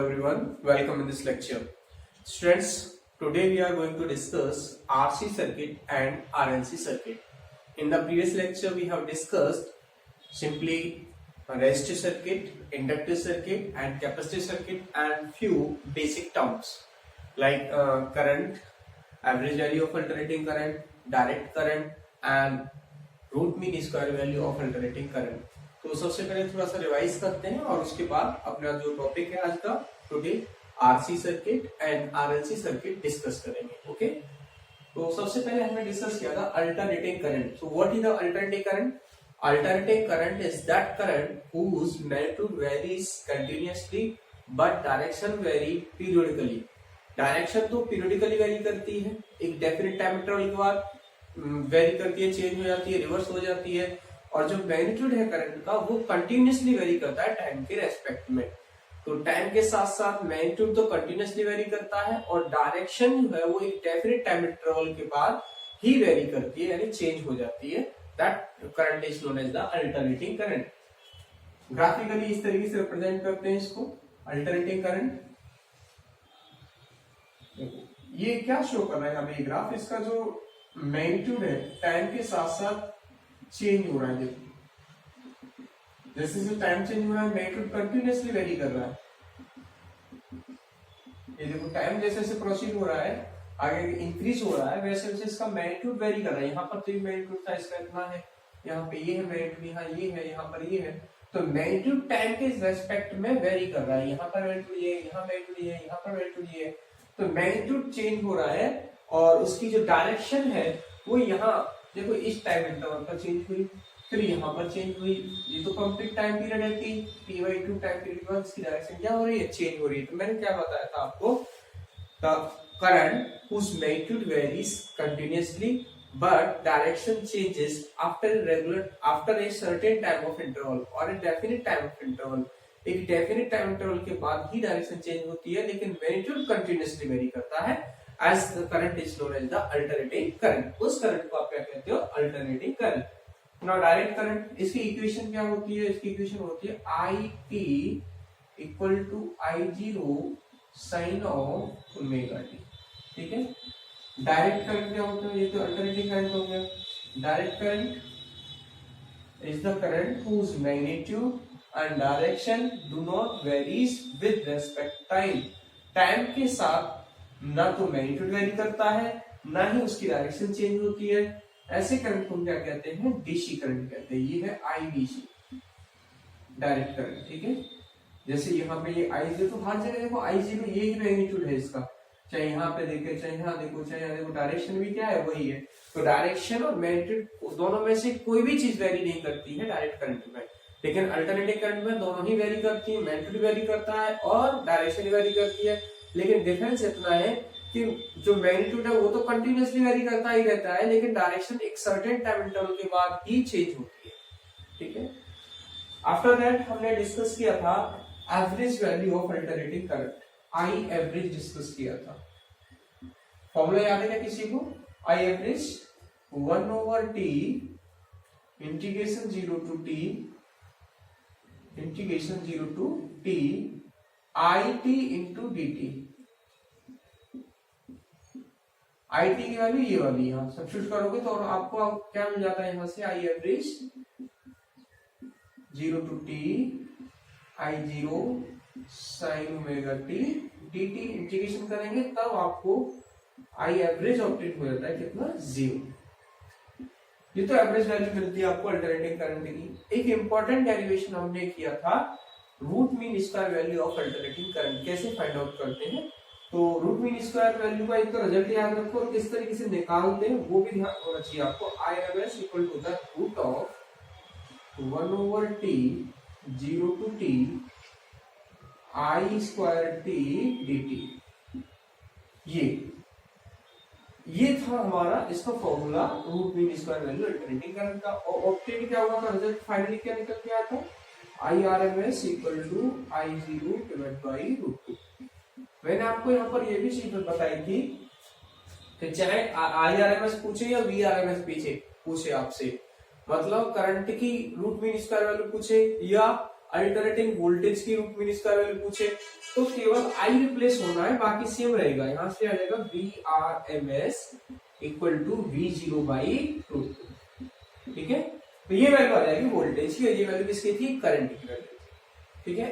Everyone, welcome in this lecture. Students, today we are going to discuss RC circuit and RLC circuit. In the previous lecture, we have discussed simply a resistor circuit, inductor circuit and capacitor circuit and few basic terms like current, average value of alternating current, direct current and root mean square value of alternating current. तो सबसे पहले थोड़ा सा revise करते हैं और उसके बाद अपना जो टॉपिक है आज का today RC circuit and RLC circuit discuss करेंगे। ओके, तो सबसे पहले हमने डिस्कस किया था alternating current. So what is the alternating current? Alternating current is that current whose magnitude varies continuously but direction vary periodically. Direction तो periodically vary करती है, एक डेफिनेट टाइम इंटरवल के बाद वेरी करती है, चेंज हो जाती है, रिवर्स हो जाती है। और जो मैग्नीट्यूड है करंट का वो कंटिन्यूअसली वेरी करता है टाइम के रेस्पेक्ट में। तो टाइम के साथ साथ मैग्नीट्यूड तो कंटिन्यूअसली वेरी करता है और डायरेक्शन जो है वो एक डेफिनेट टाइम इंटरवल के बाद ही वेरी करती है, यानी चेंज हो जाती है। That current is known as the alternating current. Graphically इस तरीके से रिप्रेजेंट करते हैं इसको अल्टरनेटिंग करंट। ये क्या शो कर रहा है हमें ग्राफ? इसका जो मैग्नीट्यूड है टाइम के साथ साथ चेंज हो रहा है। देखो जैसे जैसे टाइम चेंज हो रहा है मैग्नीट्यूड कंटिन्यूअसली वेरी कर रहा है। ये देखो टाइम जैसे जैसे प्रोसीड हो रहा है, आगे इंक्रीज हो रहा है, वैसे वैसे इसका मैग्नीट्यूड वेरी कर रहा है। यहाँ पर तो मैग्नीट्यूड था इसका इतना है, यहाँ पे ये है मैग्नीट्यूड, यहाँ ये है, यहाँ पर ये है। तो मैग्नीट्यूड टाइम के रेस्पेक्ट में वेरी कर रहा है। यहाँ पर मैग्नीट्यूड ये, यहाँ मैग्नीट्यूड ये, यहाँ पर मैग्नीट्यूड ये। तो मैग्नीट्यूड चेंज हो रहा है और उसकी जो डायरेक्शन है वो यहाँ देखो इस टाइम इंटरवल पर चेंज हुई, फिर यहाँ पर चेंज हुई। ये तो कंप्लीट टाइम पीरियड है t/2 टाइम पीरियड के बाद इसकी डायरेक्शन क्या हो रही है? चेंज हो रही है। तो मैंने क्या बताया था आपको? The current whose magnitude varies continuously but direction changes after a certain time of interval or a definite time of interval। एक डेफिनेट टाइम इंटरवल के बाद ही डायरेक्शन चेंज होती है, लेकिन मैग्नीट्यूड कंटिन्यूअसली वेरी करता है। As the current is known as the alternating current। उस करंट को आप क्या कहते हो? Alternating current. Now direct current, इसकी इक्वेशन क्या होती है? इसकी इक्वेशन होती है IT equal to I0 sine of omega t. ठीक है, डायरेक्ट करंट क्या होता है? ये तो अल्टरनेटिंग करंट हो गया। Direct current is the current whose magnitude and direction do not varies with respect time। Time के साथ ना तो मैग्नीट्यूड वेरी करता है ना ही उसकी डायरेक्शन चेंज होती है। ऐसे करंट को हम क्या कहते हैं? डीसी करंट कहते हैं। ये है आईडीसी डायरेक्ट करंट। ठीक है, जैसे यहाँ पे ये I0, तो हर जगह देखो I0 ये ही मैग्नीट्यूड है इसका, चाहे यहाँ पे देखे, चाहे यहाँ देखो, चाहे यहाँ देखो, डायरेक्शन भी क्या है? वही है। तो डायरेक्शन और मैग्नीट्यूड दोनों में से कोई भी चीज वेरी नहीं करती है डायरेक्ट करंट में, लेकिन अल्टरनेटिंग करंट में दोनों ही वेरी करती है। मैग्नीट्यूड वेरी करता है और डायरेक्शन वेरी करती है, लेकिन डिफरेंस इतना है कि जो मैग्नीट्यूड है वो तो कंटिन्यूअसली वेरी करता ही रहता है, लेकिन डायरेक्शन एक सर्टेन टाइम इंटरवल के बाद ही चेंज होती है। ठीक है, आफ्टर दैट हमने डिस्कस किया था average value of alternating current. I average discuss किया था। फॉर्मूला याद है क्या किसी को? I average 1/t integration 0 to t IT into dt। IT की वैल्यू ये वाली यहाँ सब्स्टिट्यूट करोगे तो आपको क्या मिल जाता है? यहाँ से I average 0 to t I0 sign omega t dt। Integration करेंगे तब आपको आई एवरेज ऑब्टेन हो जाता है कितना? 0। ये तो एवरेज वैल्यू मिलती है आपको अल्टरनेटिंग करंट की। एक इंपॉर्टेंट डेरिवेशन हमने किया था root mean square value of alternating current. कैसे फाइंड आउट करते हैं? तो रूट मीन स्क्वायर वैल्यू का एक तो रिजल्ट याद रखो और किस तरीके से निकालते हैं वो भी ध्यान होना चाहिए आपको। I average equal to the root of 1/t 0 to t I square t dt। ये था हमारा इसका formula root mean square value alternating current का। और ऑब्टेन क्या हुआ था? रिजल्ट फाइनली क्या निकल के आया था? IRMS equal to I0 divide by root 2। मैंने आपको यहाँ पर ये भी चीज बताई थी कि चाहे IRMS पूछे या VRMS पूछे आपसे, मतलब करंट की रूट मीन स्क्वायर वैल्यू पूछे या अल्टरनेटिंग वोल्टेज के रूप में इसका वैल्यू पूछे तो केवल आई रिप्लेस होना है, बाकी सेम रहेगा। यहाँ से आ जाएगा VRMS इक्वल टू V0/2। ठीक है, तो ये वैल्यू आ जाएगी वोल्टेज की, ये वैल्यू किसकी थी, करंट की वैल्यू। ठीक है,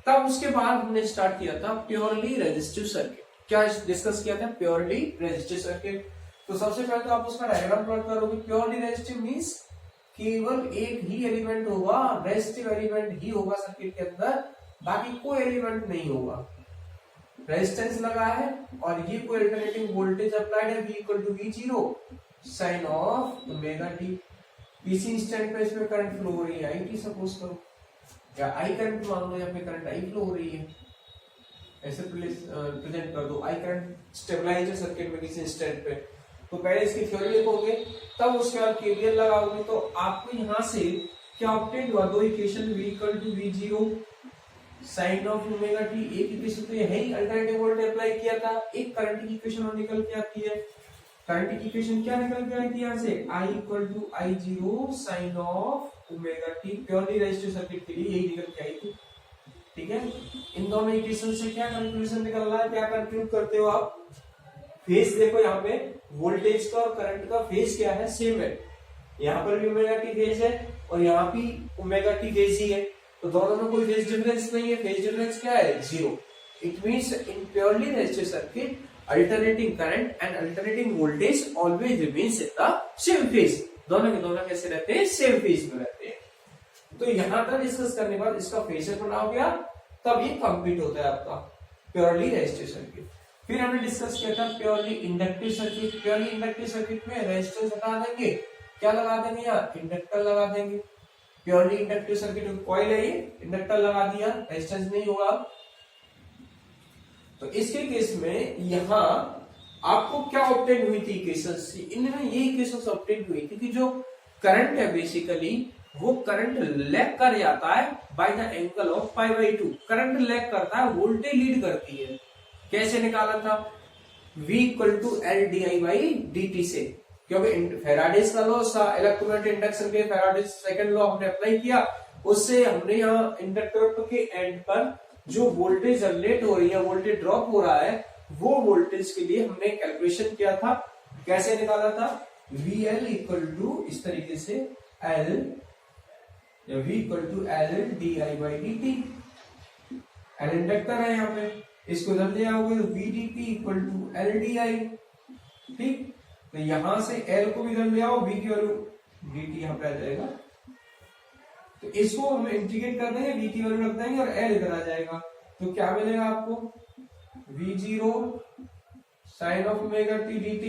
तब उसके बाद हमने स्टार्ट किया था प्योरली रेजिस्टिव सर्किट। क्या डिस्कस किया था, प्योरली रेजिस्टिव सर्किट। तो सबसे पहले तो आप उसका डायग्राम प्लॉट करोगे। प्योरली रेजिस्टिव मींस केवल एक ही एलिमेंट होगा, रेजिस्टिव एलिमेंट ही होगा सर्किट के अंदर, बाकी कोई एलिमेंट नहीं होगा। रेजिस्टेंस लगा है और ये कोई अल्टरनेटिंग वोल्टेज अप्लाइड है, V equal to V0 sine of omega t. इसी इंस्टेंट पे इसमें करंट फ्लो हो रही है IT सपोज करो, या आई करंट मान लो, यहाँ पे करंट आई फ्लो हो रही है, ऐसे प्रेजेंट कर दो। आई करंट स्टेबलाइज है सर्किट में किसी इंस्टेंट पे। तो पहले इसकी थ्योरी लिखोगे, तब उसके बाद KVL लगाओगे, तो आपको यहाँ से क्या ऑब्टेन हुआ, दो equation V equal to V0 sine of omega t. एक इक्वेशन तो ये है ही, अल्टरनेटिव वोल्टेज अप्लाई किया था। एक करंट की इक्वेशन और निकल के आती है। करंट की इक्वेशन क्या निकल के आई थी यहाँ से, I equal to I0 sine of omega t. Purely resistive circuit के लिए यही निकल के आई थी। ठीक है, इन दोनों इक्वेशन से क्या कंक्लूजन निकल रहा है, क्या कंक्लूड करते हो आप, फेज देखो यहाँ पे वोल्टेज का और करंट का फेज क्या है, सेम है। यहाँ पर भी ओमेगा टी फेज है और यहाँ भी ओमेगा टी फेज ही है, तो दोनों में कोई फेज डिफरेंस नहीं है। फेज डिफरेंस क्या है, 0। It means in purely resistive circuit alternating current and alternating voltage always remains in the same phase। दोनों के दोनों कैसे रहते हैं, सेम फेज में रहते हैं। तो यहां तक डिस्कस करने के बाद इसका फेजर बनाओगे आप, तब ये कंप्लीट होता है आपका प्योरली रेजिस्टिव सर्किट। फिर हमने डिस्कस किया था purely inductive circuit. Purely inductive circuit में रेजिस्टेंस हटा देंगे, क्या लगा देंगे यहाँ, इंडक्टर लगा देंगे। प्योरली इंडक्टिव सर्किट कॉइल है, ये इंडक्टर लगा दिया, रेजिस्टेंस नहीं होगा। तो इसके केस में यहां आपको क्या ऑब्टेन हुई थी इक्वेशंस, इनमें ये इक्वेशंस ऑब्टेन हुई थी कि जो करंट है बेसिकली वो करंट लैग कर जाता है by the angle of π/2। Current lag करता है, वोल्टेज लीड करती है। कैसे निकाला था, V इक्वल टू LdI/dt से, क्योंकि फैराडेज का लॉ था इलेक्ट्रोमैग्नेटिक इंडक्शन के, फैराडेज सेकंड लॉ हमने अप्लाई किया, उससे हमने यहाँ इंडक्टर के एंड पर जो वोल्टेज जनरेट हो रही है, वोल्टेज ड्रॉप हो रहा है, वो वोल्टेज के लिए हमने कैलकुलेशन किया था। कैसे निकाला था, VL इक्वल टू इस तरीके से L, या V equal to LdI/dt। L inductor है यहाँ पे, इसको इधर ले आओगे तो VDT इक्वल टू LdI। ठीक, तो यहां से L को भी इधर ले आओ, V की वैल्यू dt यहाँ पे आ जाएगा, तो इसको हम इंटीग्रेट कर देंगे, V की वैल्यू रख देंगे और L इधर आ जाएगा। तो क्या मिलेगा आपको, V0 sine of omega t dt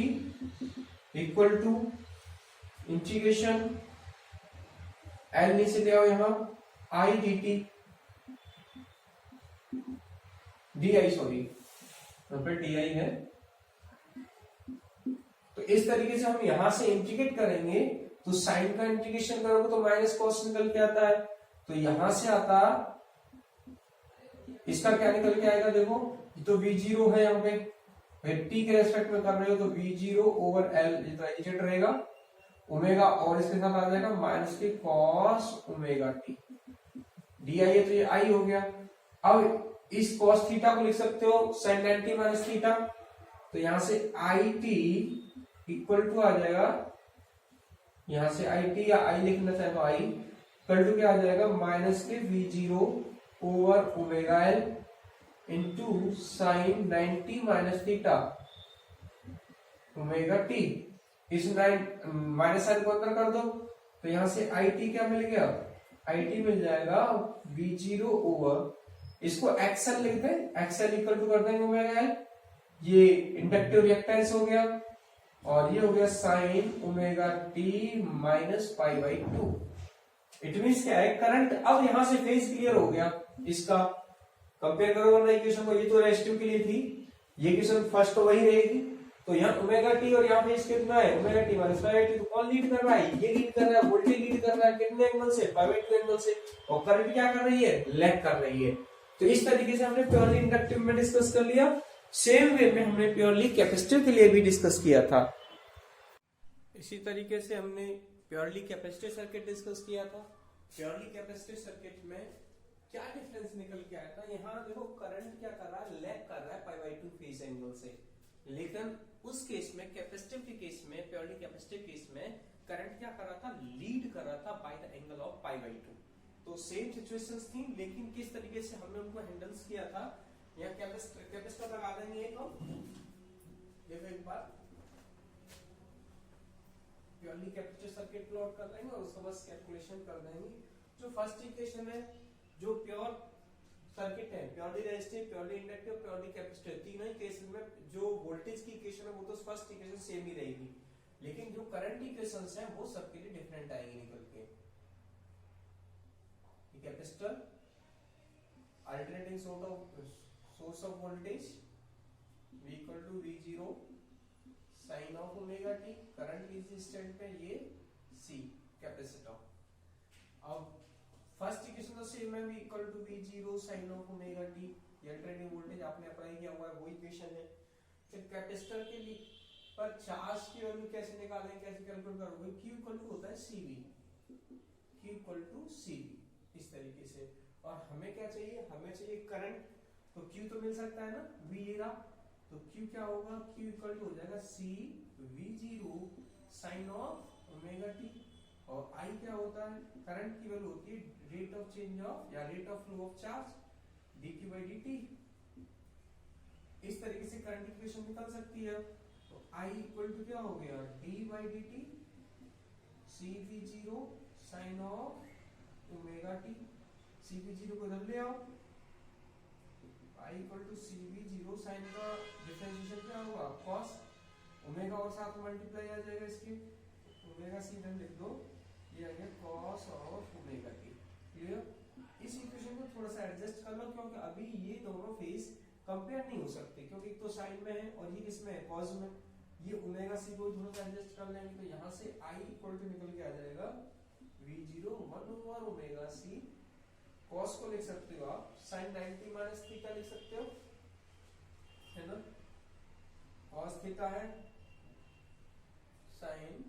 equal to integration L नीचे ले आओ यहाँ, I dt di, सॉरी यहाँ पे di है। तो इस तरीके से हम यहां से इंटीग्रेट करेंगे, तो साइन का इंटीग्रेशन करोगे तो माइनस कॉस निकल के आता है, तो यहां से आता इसका क्या निकल के आएगा, देखो तो V0 है यहाँ पे, t के रेस्पेक्ट में कर रहे हो तो V0 ओवर L इजिट रहेगा ओमेगा, और इसके साथ आ जाएगा माइनस के cos omega T D I है, तो ये आई हो गया। अब इस कॉस थीटा को लिख सकते हो साइन 90 माइनस थीटा, तो यहां से आई टी इक्वल टू आ जाएगा, यहां से आई टी या आई लिखना चाहे तो आई इक्वल टू क्या आ जाएगा, माइनस के V0 over omega L into sine 90 minus theta omega T. इस माइनस साइन को अंदर कर दो, तो यहां से आई टी क्या मिल गया, आई टी मिल जाएगा V0 ओवर, इसको एक्सएल लिख दें, एक्सएल इक्वल टू कर देंगे ओमेगा एल, ये इंडक्टिव रिएक्टेंस हो गया, और ये हो गया sine omega T minus π/2। It means क्या है, करंट अब यहां से फेज क्लियर हो गया इसका। कंपेयर करो वरना इक्वेशन को, ये तो रेजिस्टिव के लिए थी, ये इक्वेशन फर्स्ट तो वही रहेगी। तो यहाँ ओमेगा टी और यहाँ फेज कितना है, ओमेगा टी माइनस π/2, तो कौन लीड कर रहा है, ये लीड कर रहा है, वोल्टेज लीड कर रहा है कितने एंगल से, π/2 एंगल से, और करंट क्या कर रही है, लैग कर रही है। तो इस तरीके से हमने प्योरली इंडक्टिव में डिस्कस कर लिया। सेम वे में हमने प्योरली कैपेसिटिव के लिए भी डिस्कस किया था। इसी तरीके से हमने प्योरली कैपेसिटिव सर्किट डिस्कस किया था। प्योरली कैपेसिटिव सर्किट में क्या डिफरेंस निकल के आया था, यहाँ देखो करंट क्या कर रहा है, लैग कर रहा है pi by two phase angle से, लेकिन उस केस में कैपेसिटिव के केस में, प्योरली कैपेसिटिव केस में करंट क्या कर रहा था, लीड कर रहा था bye the angle of pi by to. तो सेम सिचुएशंस थी, लेकिन किस तरीके से हमने उनको हैंडल्स किया था। यहाँ कैपेसिटर लगा देंगे एक, देखो एक बार प्योरली कैपेसिटिव सर्किट प्लॉट कर देंगे और उसको बस कैलकुलेशन कर देंगे। जो फर्स्ट इक्वेशन है, जो प्योर सर्किट है, purely resistive, purely inductive, purely capacitive, तीनों ही केस में जो वोल्टेज की इक्वेशन है वो तो फर्स्ट इक्वेशन सेम ही रहेगी, लेकिन जो करंट इक्वेशंस है वो सबके लिए डिफरेंट आएंगे निकल के। Capacitor alternating source of voltage V equal to V0 sine of omega t, current resistant पे ये C कैपेसिटर। अब फर्स्ट इक्वेशन तो सेम है, V equal to V0 sine of omega t, ये अल्टरनेटिंग वोल्टेज आपने अप्लाई किया हुआ है, वो इक्वेशन है। फिर कैपेसिटर के लिए पर चार्ज की वैल्यू कैसे निकालें, कैसे कैलकुलेट करोगे, Q इक्वल टू होता है CV, Q equal to CV इस तरीके से। और हमें क्या चाहिए, हमें चाहिए करंट, तो Q तो मिल सकता है ना, V ये रहा, तो Q क्या होगा, Q इक्वल टू हो जाएगा C V0 sine of omega t, और I क्या होता है, करंट की वैल्यू होती है रेट ऑफ चेंज ऑफ या rate of flow of charge dq by dt। इस तरीके से करंट इक्वेशन निकल सकती है। तो I इक्वल टू क्या हो गया, d by dt C V0 sine of omega t, C V0 को इधर ले आओ, I equal to C V0 sine का डिफरेंशिएशन क्या होगा, cos, ओमेगा और साथ मल्टीप्लाई आ जाएगा इसके, ओमेगा C इधर लिख दो, ये आ गया cos of omega T. Clear? इस इक्वेशन को थोड़ा सा एडजस्ट कर लो, क्योंकि अभी ये दोनों फेज कंपेयर नहीं हो सकते, क्योंकि एक तो साइन में है और ये किसमें है, कॉस में। ये ओमेगा सी को थोड़ा सा एडजस्ट कर लेंगे, तो यहाँ से I इक्वल टू निकल के आ जाएगा V0 1 over omega C, cos को लिख सकते हो आप साइन 90 माइनस थीटा लिख सकते हो, है ना, कॉस थीटा है साइन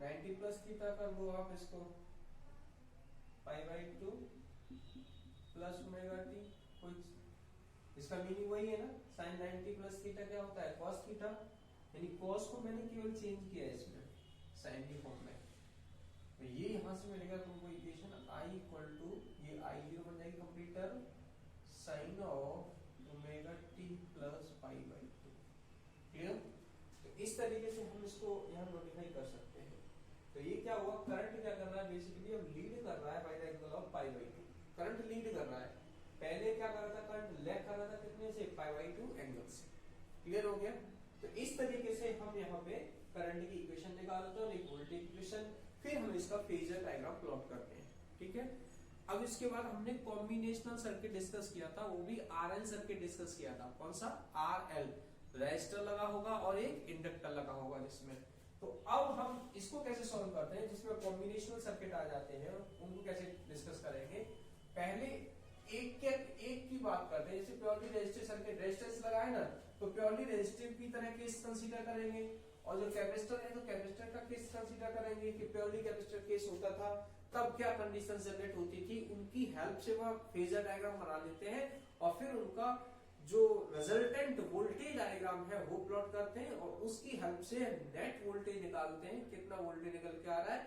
90 प्लस थीटा कर दो आप इसको, पाई by two plus omega T, कुछ इसका मीनिंग वही है ना, साइन 90 प्लस थीटा क्या होता है, कॉस थीटा, यानी कॉस को मैंने केवल चेंज किया है इसमें साइन के फॉर्म में। तो ये यहां से मिलेगा तुमको इक्वेशन I इक्वल टू, ये I0 बन जाएगी complete term sine of omega t plus pi by two. Clear? तो इस तरीके से हम इसको यहाँ नोटिफाई कर सकते हैं। तो ये क्या हुआ, करंट क्या कर रहा है, बेसिकली अब लीड कर रहा है by the angle of pi by to, current lead कर रहा है। पहले क्या कर रहा था, करंट लैग कर रहा था कितने से, पाई बाई टू एंगल से। क्लियर हो गया? तो इस तरीके से हम यहाँ पे करंट की इक्वेशन निकालते हैं और एक वोल्टेज इक्वेशन, फिर हम इसका फेजर डायग्राम प्लॉट करते हैं। ठीक है? अब इसके बाद हमने कॉम्बिनेशनल सर्किट डिस्कस किया था, वो भी आरएल सर्किट डिस्कस किया था। कौन सा, आरएल, रेजिस्टर लगा होगा और एक इंडक्टर लगा होगा जिसमें। तो अब हम इसको कैसे सॉल्व करते हैं, जिसमें कॉम्बिनेशनल सर्किट आ जाते हैं, उनको कैसे डिस्कस करेंगे। पहले एक की बात करते हैं, जैसे प्योरली रेजिस्टिव सर्किट, रेजिस्टेंस लगाए ना, तो प्योरली रेजिस्टिव की तरह केस कंसीडर करेंगे, और जो कैपेसिटर है तो कैपेसिटर का केस कंसीडर करेंगे कि प्योरली कैपेसिटर केस होता था तब क्या कंडीशन जनरेट होती थी, उनकी हेल्प से वह फेजर डायग्राम बना लेते हैं, और फिर उनका जो रिजल्टेंट वोल्टेज डायग्राम है वो प्लॉट करते हैं, और उसकी हेल्प से नेट वोल्टेज निकालते हैं, कितना वोल्टेज निकल के आ रहा है,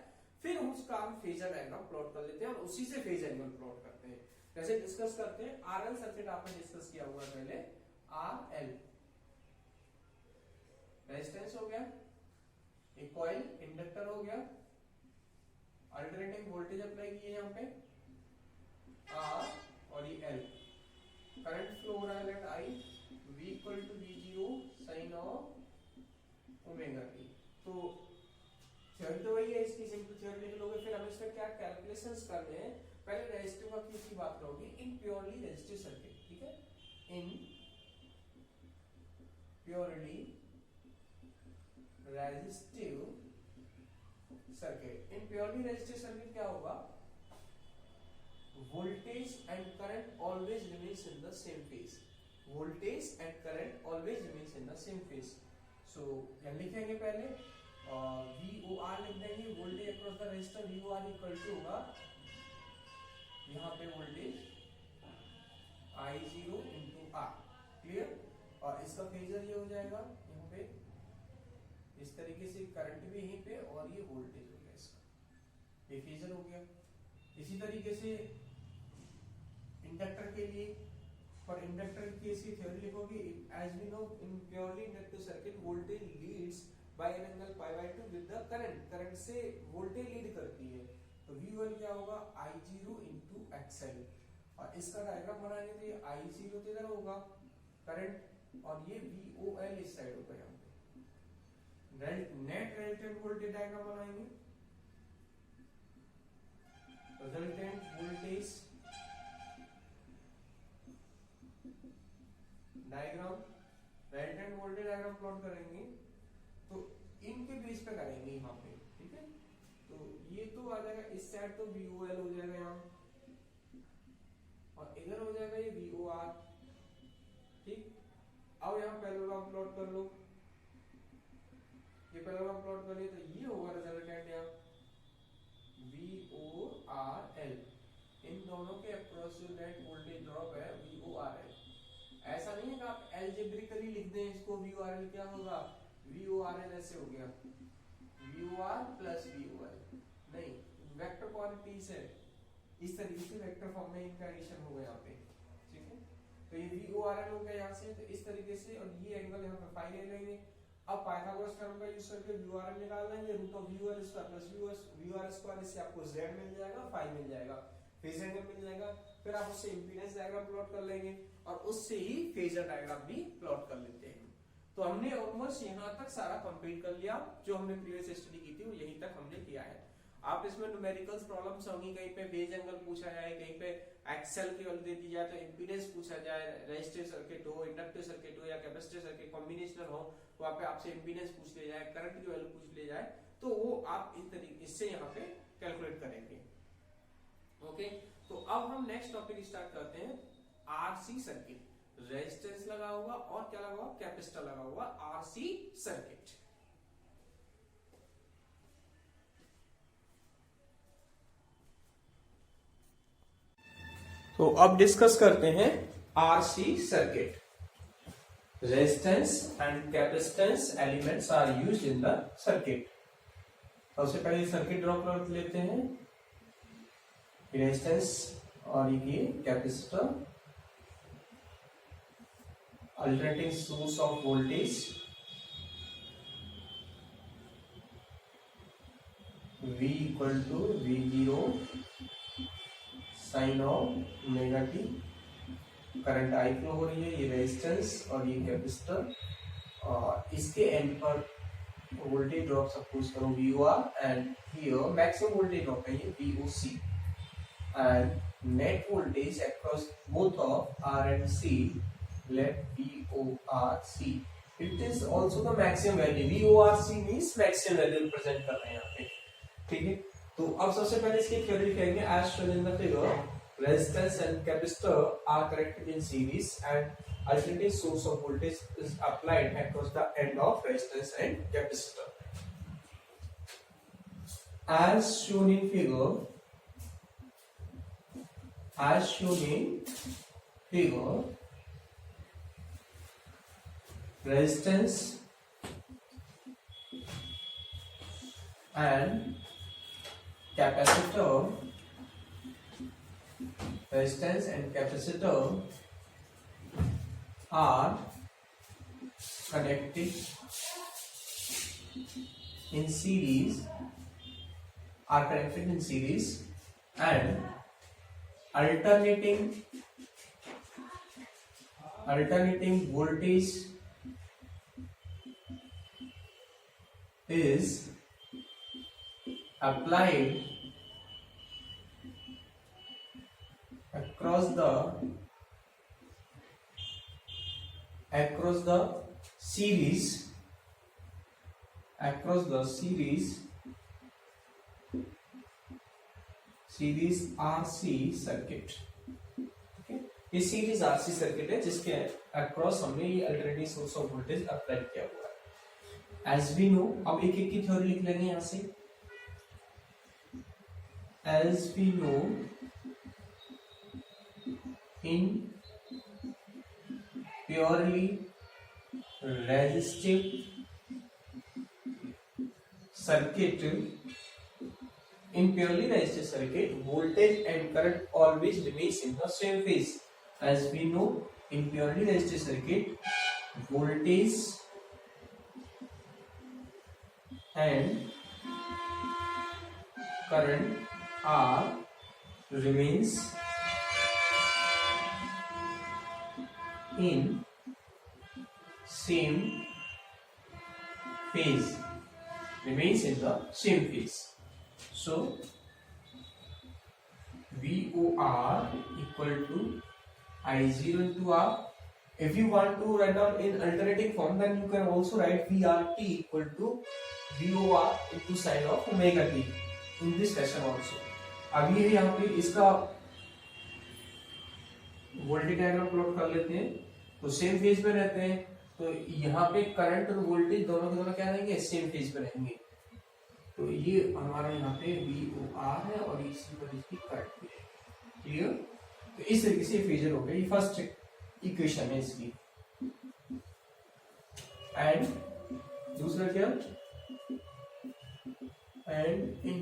फिर उसका हम फेजर डायग्राम प्लॉट कर लेते हैं और उसी से फेज एंगल प्लॉट करते हैं। जैसे डिस्कस करते हैं, आरएल सर्किट आपने डिस्कस किया हुआ पहले, आरएल रेजिस्टेंस हो गया, एक कॉइल इंडक्टर हो गया, अल्टरनेटिंग वोल्टेज अप्लाई किए यहाँ पे आर, और ये एल, करंट फ्लो हो रहा है let I, V equal to V0 sine of omega t. तो थ्योरी तो वही है, इसकी सिंपल थ्योरी लिख लोगे, फिर हमें इसमें क्या कैलकुलेशंस करने हैं। पहले रेजिस्टिव का केस की बात करोगे, इन प्योरली रेजिस्टिव सर्किट, ठीक है, in purely resistive circuit, in purely resistive circuit क्या होगा, voltage and current always remains in the same phase, voltage and current always remains in the same phase. So क्या लिखेंगे, पहले VOR लिख देंगे, voltage across the resistor VOR equal to होगा यहाँ पे voltage I0 into R। Clear? और इसका फेजर ये हो जाएगा यहाँ पे इस तरीके से, करंट भी यहीं पे और ये वोल्टेज हो गया इसका, ये फेजर हो गया। इसी तरीके से इंडक्टर के लिए, फॉर इंडक्टर की केस की थ्योरी लिखोगे, as we know in purely inductive circuit voltage leads by an angle pi by 2 with the current, current से वोल्टेज लीड करती है। तो V1 क्या होगा I0 इंटू XL, और इसका डायग्राम बनाएंगे तो ये I0 तो इधर होगा करंट, और ये VOL इस साइड होगा यहाँ पे। नेट रेजल्टेंट वोल्टेज डायग्राम बनाएंगे, resultant voltage diagram, resultant voltage diagram plot करेंगे तो इनके बेस पे करेंगे यहाँ पे, ठीक है। तो ये तो आ जाएगा इस साइड, तो VOL हो जाएगा यहाँ, और इधर हो जाएगा ये VOR, ठीक। अब यहाँ पैरेललोग्राम प्लॉट कर लो, ये पैरेललोग्राम प्लॉट कर लिए तो ये होगा रिजल्टेंट यहाँ VORL, इन दोनों के अक्रॉस जो नेट वोल्टेज ड्रॉप है VORL। ऐसा नहीं है कि आप एल्जेब्रिकली लिख दें इसको, VORL क्या होगा, VORL ऐसे हो गया VOR प्लस VOL, नहीं, वेक्टर क्वांटिटीज है, इस तरीके से वेक्टर फॉर्म में इनका एडिशन होगा यहाँ पे, ठीक है। तो ये VORL हो गया यहाँ से, तो इस तरीके से, और ये एंगल यहाँ पे फाई ले लेंगे। अब पाइथागोरस थ्योरम का यूज करके VORL निकालना है, root of VOL square plus VOR square, इससे आपको Z मिल जाएगा, फाई मिल जाएगा, फेजर एंगल मिल जाएगा। फिर आप उससे इंपीडेंस डायग्राम प्लॉट कर लेंगे, और उससे ही फेजर डायग्राम भी प्लॉट कर लेते हैं। तो हमने ऑलमोस्ट यहाँ तक सारा कंप्लीट कर लिया, जो हमने प्रीवियस स्टडी की थी वो यहीं तक हमने किया है। आप इसमें न्यूमेरिकल्स प्रॉब्लम्स होंगी, कहीं पे फेज एंगल पूछा जाए, कहीं पे एक्सेल की वैल्यू दे दी जाए, तो इंपीडेंस पूछा जाए, रेजिस्टिव सर्किट हो, इंडक्टिव सर्किट हो या कैपेसिटिव सर्किट कॉम्बिनेशनल हो, वहां पे आपसे इंपीडेंस पूछ लिया जाए, करंट की वैल्यू पूछ लिया जाए, तो वो आप इन तरीके इससे यहाँ पे कैलकुलेट करेंगे। ओके, तो अब हम नेक्स्ट टॉपिक स्टार्ट करते हैं, आरसी सर्किट। रेजिस्टेंस लगा होगा और क्या लगा होगा, कैपेसिटर लगा होगा, आरसी सर्किट। तो अब डिस्कस करते हैं RC circuit. Resistance and capacitance elements are used in the circuit. सबसे पहले सर्किट ड्रॉ कर लेते हैं, रेजिस्टेंस और ये capacitor, alternating source of voltage, V equal to V0 sin of omega t, current I flow हो रही है, ये रेजिस्टेंस और ये कैपेसिटर, और इसके एंड पर वोल्टेज ड्रॉप सपोज करो VOR, and here maximum voltage drop है ये VOC, and net voltage across both of R and C, let VORC, it is also the maximum value, VORC means maximum value represent कर रहे हैं यहाँ पे, ठीक है। तो अब सबसे पहले इसकी थ्योरी लिखेंगे, as shown in the figure, resistance and capacitor are connected in series and alternating source of voltage is applied across the end of resistance and capacitor, as shown in figure, as shown in figure, resistance and capacitor, resistance and capacitor are connected in series, and alternating voltage is applied across the series RC circuit. ये series RC circuit है जिसके across हमने ये alternative source of voltage apply किया हुआ है। As we know, अब एक एक की थ्योरी लिख लेंगे यहां से. As we know, in purely resistive circuit, voltage and current always remains in the same phase. As we know, in purely resistive circuit, voltage and current are remains in same phase, remains in the same phase. So VOR equal to I0 into R. If you want to write down in alternating form, then you can also write VRT equal to VOR into sine of omega t in this fashion also. अब ये यहाँ पे इसका voltage diagram plot कर लेते हैं. तो same phase में रहते हैं, तो यहाँ पे करंट और वोल्टेज दोनों के दोनों क्या रहेंगे, सेम फेज में रहेंगे. तो ये हमारा यहाँ पे VOR है और इसी पर इसकी करंट भी है. क्लियर? तो इस तरीके से फेजर हो गया. ये फर्स्ट इक्वेशन है इसकी. एंड दूसरा क्या, and in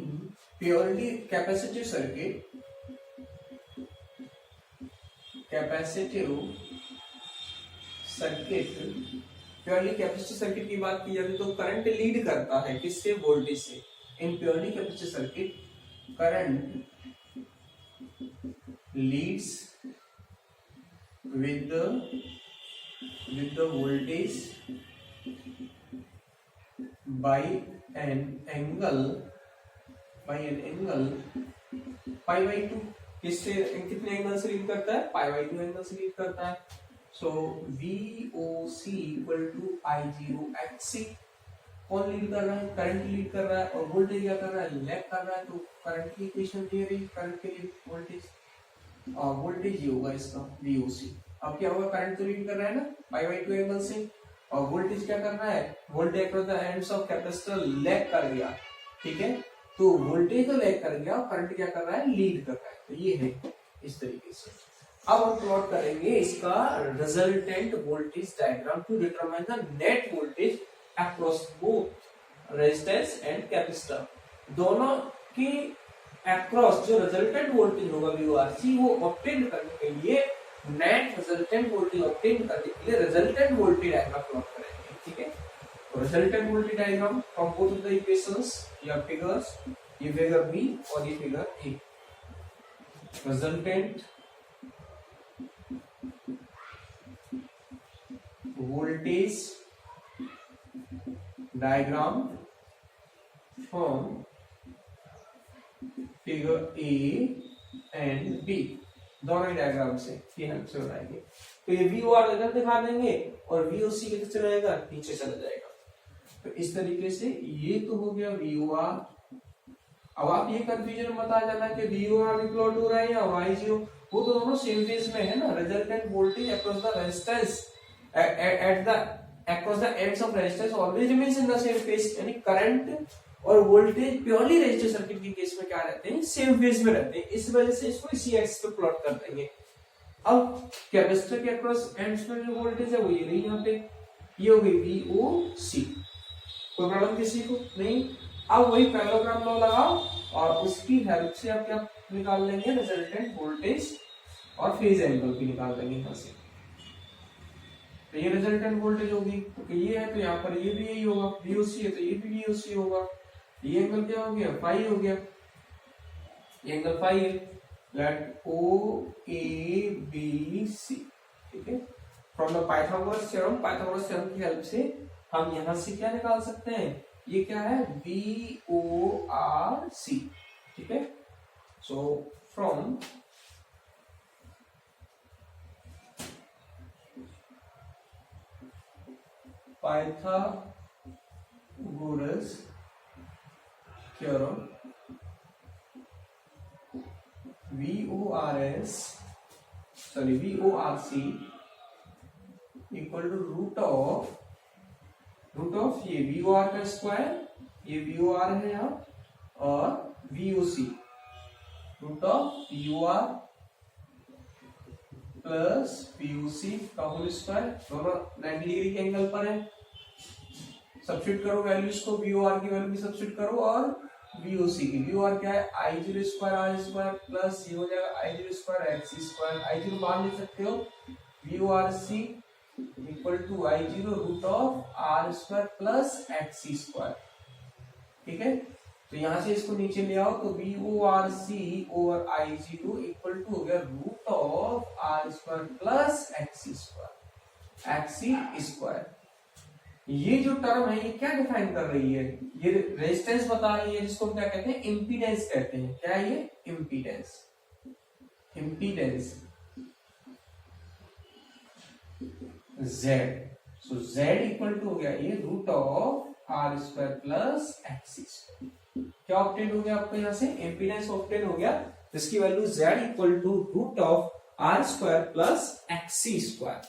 purely capacitive circuit, purely capacitive circuit की बात की जाती है तो करंट लीड करता है किससे, वोल्टेज से. In purely capacitive circuit current leads with the voltage by an angle pi by 2. किससे, कितने एंगल से लीड करता है, पाई बाई 2 एंगल से लीड करता है. So VOC equal to I0 XC. कौन लीड कर रहा है, करंट लीड कर रहा है, और वोल्टेज क्या कर रहा है, लैग कर रहा है. तो करंट की इक्वेशन दे रही, करंट के लिए वोल्टेज, और वोल्टेज ये होगा इसका VOC. अब क्या होगा, करंट तो लीड कर रहा है ना पाई बाई 2 एंगल से, और वोल्टेज क्या कर रहा है, voltage across the ends of capacitor lag कर गया. ठीक है, तो वोल्टेज तो लैग कर गया और करंट क्या कर रहा है, लीड कर रहा है. तो ये है इस तरीके से. अब हम प्लॉट करेंगे इसका resultant voltage diagram to determine the net voltage across both resistance and capacitor. दोनों की अक्रॉस जो रिजल्टेंट वोल्टेज होगा VORC, वो ऑब्टेन करने के लिए, नेट रिजल्टेंट वोल्टेज ऑब्टेन करने के लिए रिजल्टेंट वोल्टेज डायग्राम प्लॉट करेंगे. ठीक है, तो resultant voltage diagram from both of the equations या फिगर्स, ये फिगर बी और ये figure A. Resultant voltage diagram from figure A and B, दोनों ही डायग्राम से की हेल्प से बनाएंगे. तो ये VOR इधर दिखा देंगे और VOC किधर चला जाएगा, नीचे चला जाएगा. तो इस तरीके से ये तो हो गया VOR. अब आप ये कंफ्यूजन मत आ जाना कि VOR भी प्लॉट हो रहा है या Y0, वो तो दोनों सेम फेज में है ना. Resultant voltage across the resistance at the across the ends of resistance always remains in the same phase. यानी करंट और वोल्टेज प्योरली रेजिस्टिव सर्किट के केस में क्या रहते हैं, सेम फेज में रहते हैं. इस वजह से इसको इसी एक्सिस पे प्लॉट कर देंगे. अब कैपेसिटर के अक्रॉस एंड्स में जो वोल्टेज है वो ये रही यहाँ पे, ये हो गई VOC. कोई प्रॉब्लम किसी को नहीं. अब वही पैरेललोग्राम लॉ लगाओ और उसकी हेल्प से आप क्या निकाल लेंगे, रिजल्टेंट वोल्टेज और फेज एंगल भी निकाल लेंगे यहाँ से. तो ये रिजल्टेंट वोल्टेज होगी, तो ये है तो यहाँ पर ये भी यही होगा. VOC है तो ये भी VOC होगा. ये एंगल क्या हो गया, फाई हो गया. ये एंगल फाई है. Let OABC. ठीक है, फ्रॉम द पाइथागोरस थ्योरम की हेल्प से हम यहां से क्या निकाल सकते हैं, ये क्या है, VORC. ठीक है, so from Pythagoras theorem, VORC equal to root of root of ये वी ओ आर का स्क्वायर, ये वी ओ आर है यहाँ, और V O C, root of U R plus PUC का होल स्क्वायर, दोनों 90 डिग्री के एंगल पर है। सब्स्टिट्यूट करो वैल्यूज को, वी ओ आर की वैल्यू भी सब्स्टिट्यूट करो और वी ओ सी की। वी ओ आर क्या है, I zero square R square plus ये हो जाएगा I zero square X square, I zero बाहर ले सकते हो, V O R C equal to I zero root of R square plus X square. ठीक है, तो यहां से इसको नीचे ले आओ, तो V O R C over I zero equal to हो गया root of R square plus X square, X square. ये जो टर्म है ये क्या डिफाइन कर रही है, ये रेजिस्टेंस बता रही है, जिसको क्या कहते हैं, इम्पीडेंस कहते हैं। क्या है ये, impedance, impedance Z। So Z equal to हो गया ये root of R square plus X square. क्या ऑब्टेन हो गया आपको यहाँ से, इम्पीडेंस ऑब्टेन हो गया, जिसकी value Z equal to root of R square plus X square.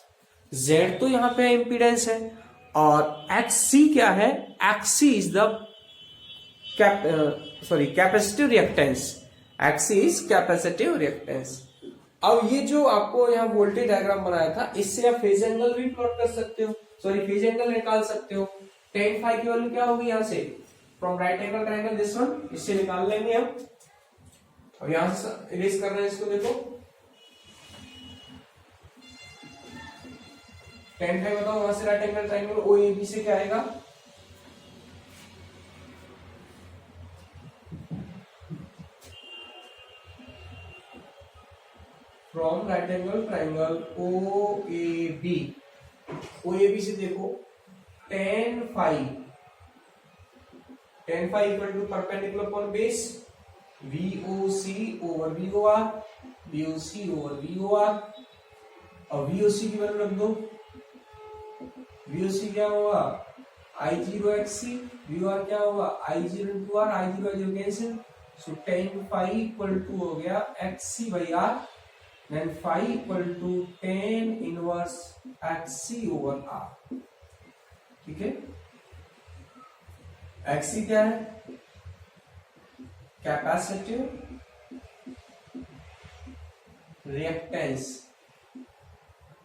Z तो यहाँ पे इम्पीडेंस है, और XC क्या है, XC is the capacitive reactance, XC is capacitive reactance. अब ये जो आपको यहाँ वोल्टेज डायग्राम बनाया था, इससे आप फेज एंगल भी प्लॉट कर सकते हो, फेज एंगल निकाल सकते हो। tan phi की वैल्यू क्या होगी यहाँ से, from right angle triangle this one, इससे निकाल लेंगे हम। अब यहां से इरेज कर रहे हैं इसको, देखो tan phi बताओ, वहां से right angle triangle O A B से क्या आएगा, from right angle triangle O A B, O A B से देखो tan phi equal to perpendicular upon base VOC over VOR, VOC over VOR, और VOC की वैल्यू रख दो, VOC क्या होगा I0 XC, VOR क्या होगा I0 into R, I0 cancel, so tan phi equal to हो गया XC by R, then phi equal to tan inverse XC over R। ठीक है, XC क्या है, capacitive reactance,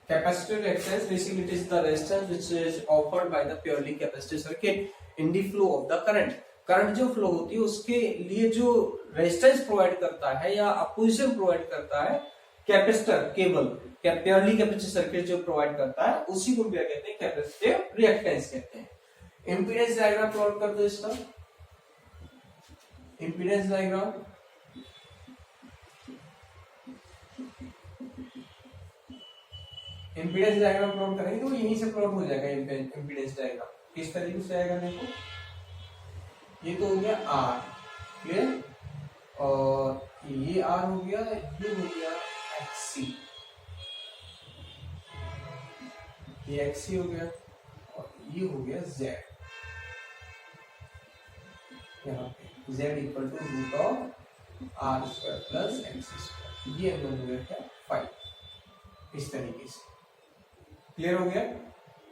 capacitive reactance basically it is the resistance which is offered by the purely capacitive circuit in the flow of the current. Current जो flow होती है उसके लिए जो रेजिस्टेंस प्रोवाइड करता है या अपोजिशन प्रोवाइड करता है capacitor, cable purely capacitive circuit जो प्रोवाइड करता है, उसी को क्या कहते हैं, कैपेसिटिव रिएक्टेंस कहते हैं। इम्पीडेंस डायग्राम प्लॉट कर दो इसका, impedance diagram, impedance diagram plot करेंगे तो यहीं से प्लॉट हो जाएगा इम्पीडेंस डायग्राम। किस तरीके से आएगा देखो, ये तो हो गया R, क्लियर, और ये R हो गया, ये हो गया XC, ये XC हो गया, और ये हो गया Z। यहाँ पे Z equal to root of R square plus X square, ये एंगल हो गया क्या, 5। इस तरीके से क्लियर हो गया।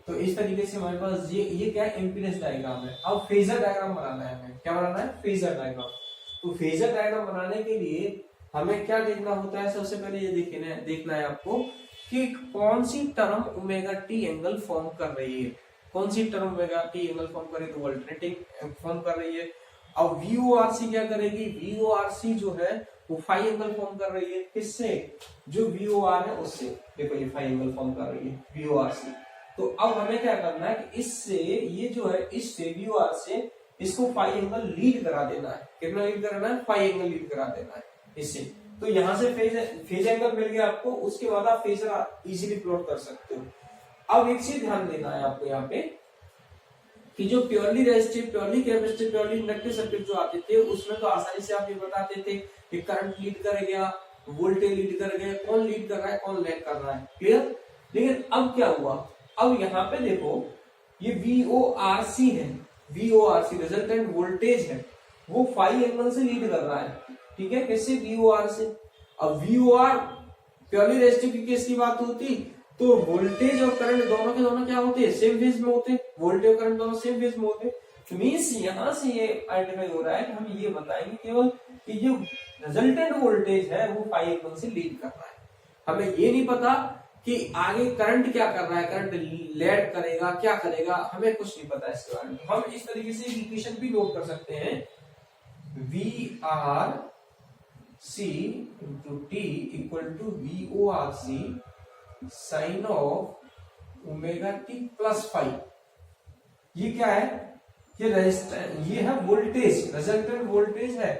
तो इस तरीके से हमारे पास ये क्या है, इम्पीडेंस डायग्राम है। अब फेजर डायग्राम बनाना है हमें, क्या बनाना है, फेजर डायग्राम। तो फेजर डायग्राम बनाने के लिए हमें क्या देखना होता है, सबसे पहले ये देखना है आपको कि कौन सी term omega T angle form कर रही है, कौन सी term omega T angle form कर रही है, तो अल्टरनेटिंग फॉर्म कर रही है। अब VORC क्या करेगी, VORC जो है वो फाई एंगल फॉर्म कर रही है, किससे, जो VOR है उससे, देखो ये फाई एंगल फॉर्म कर रही है VORC। तो अब हमें क्या करना है कि इससे, ये जो है इससे VOR से इसको फाई एंगल लीड करा देना है। कितना लीड कराना है, फाई एंगल लीड करा देना है इससे। तो यहां से फेज एंगल मिल गया आपको, उसके बाद आप फेजर इजीली प्लॉट कर सकते हो। अब एक चीज ध्यान देना है आपको यहाँ पे कि जो purely resistive, purely capacitive, purely inductive circuit जो आते थे उसमें तो आसानी से आप ये बताते थे कि करंट लीड करेगा, वोल्टेज लीड करेगा, कौन लीड कर रहा है, कौन लैग कर रहा है, क्लियर। लेकिन अब क्या हुआ, अब यहाँ पे देखो ये VORC है, VORC रिजल्टेंट वोल्टेज है, वो फाई एंगल से लीड कर रहा है, ठीक है, कैसे, VOR से। अब VOR प्योरली रेजिस्टिव की केस की बात होती तो वोल्टेज और करंट दोनों के दोनों क्या होते हैं, सेम फेज में होते हैं, वोल्टेज और करंट दोनों सेम फेज में होते हैं। तो मीन्स यहां से ये आइडेंटिफाई हो रहा है कि हम ये बताएंगे केवल कि जो रिजल्टेंट वोल्टेज है वो फाई एंगल से लीड कर रहा है। हमें ये नहीं पता कि आगे करंट क्या कर रहा है, करंट लीड करेगा क्या करेगा, हमें कुछ नहीं पता इसके बारे में। हम इस तरीके से इक्वेशन भी नोट कर सकते हैं, V R C into t equal to V O R C sine of omega t plus five. ये क्या है, ये रजिस्टर, ये है वोल्टेज, रिजल्टेंट वोल्टेज है